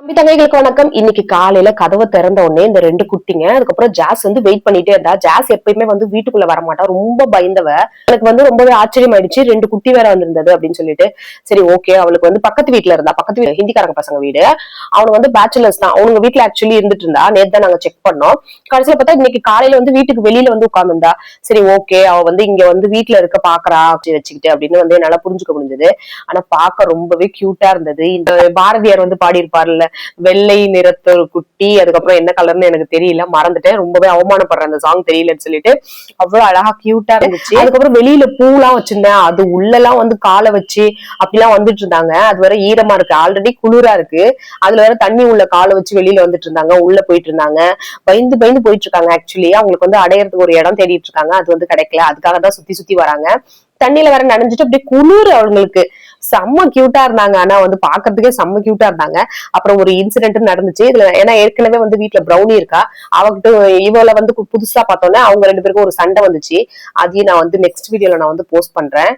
தம்பி தங்கைகளுக்கு வணக்கம். இன்னைக்கு காலையில கதவை திறந்த உடனே இந்த 2 குட்டிங்க, அதுக்கப்புறம் ஜாஸ் வெயிட் பண்ணிட்டே இருந்தா. ஜாஸ் எப்பயுமே வீட்டுக்குள்ள வரமாட்டா, ரொம்ப பயந்தவ. எனக்கு ரொம்பவே ஆச்சரியம் ஆயிடுச்சு, 2 குட்டி வேற வந்திருந்தது அப்படின்னு சொல்லிட்டு. சரி ஓகே, அவளுக்கு பக்கத்து வீட்டுல இருந்தா, பக்கத்து வீடு ஹிந்திக்காரங்க பசங்க வீடு. அவனுங்க பேச்சுலர்ஸ் தான். அவங்க வீட்டுல ஆக்சுவலி இருந்துட்டு இருந்தா. நேத்து தான் நாங்க செக் பண்ணோம். கடைசியில பார்த்தா இன்னைக்கு காலையில வீட்டுக்கு வெளியில உட்கார்ந்துருந்தா. சரி ஓகே, அவ இங்க வீட்டுல இருக்க பாக்குறா வச்சுக்கிட்டு அப்படின்னு என்னால புரிஞ்சுக்க முடிஞ்சது. ஆனா பார்க்க ரொம்பவே கியூட்டா இருந்தது. இந்த பாரதியார் பாடியிருப்பார்ல, வெள்ளை நிறத்த ஒரு குட்டி, அதுக்கப்புறம் என்ன கலர்னு எனக்கு தெரியல, மறந்துட்டேன். ரொம்பவே அவமானப்படுறேன் அந்த சாங் தெரியலன்னு சொல்லிட்டு. அவ்வளவு அழகா கியூட்டா இருந்துச்சு. அதுக்கப்புறம் வெளியில பூலாம் வச்சிருந்தேன், அது உள்ளெல்லாம் காலை வச்சு அப்படிலாம் வந்துட்டு இருந்தாங்க. அது வரை ஈரமா இருக்கு, ஆல்ரெடி குளிரா இருக்கு, அதுல வேற தண்ணி உள்ள காலை வச்சு வெளியில வந்துட்டு இருந்தாங்க, உள்ள போயிட்டு இருந்தாங்க. பயந்து பயந்து போயிட்டு இருக்காங்க. ஆக்சுவலி அவங்களுக்கு அடையறதுக்கு ஒரு இடம் தேடிட்டு இருக்காங்க, அது கிடைக்கல. அதுக்காக தான் சுத்தி சுத்தி வராங்க. தண்ணியில வேற நனைஞ்சிட்டு அப்படியே குளிர் அவங்களுக்கு. செம்ம கியூட்டா இருந்தாங்க. ஆனா பாக்குறதுக்கே செம்ம கியூட்டா இருந்தாங்க. அப்புறம் ஒரு இன்சிடென்ட் நடந்துச்சு இதுல. ஏன்னா ஏற்கனவே வீட்டுல பிரௌனி இருக்கா, அவகிட்ட இவள புதுசா பார்த்தோன்னே அவங்க 2 பேருக்கும் ஒரு சண்டை வந்துச்சு. அதையும் நான் நெக்ஸ்ட் வீடியோல நான் போஸ்ட் பண்றேன்.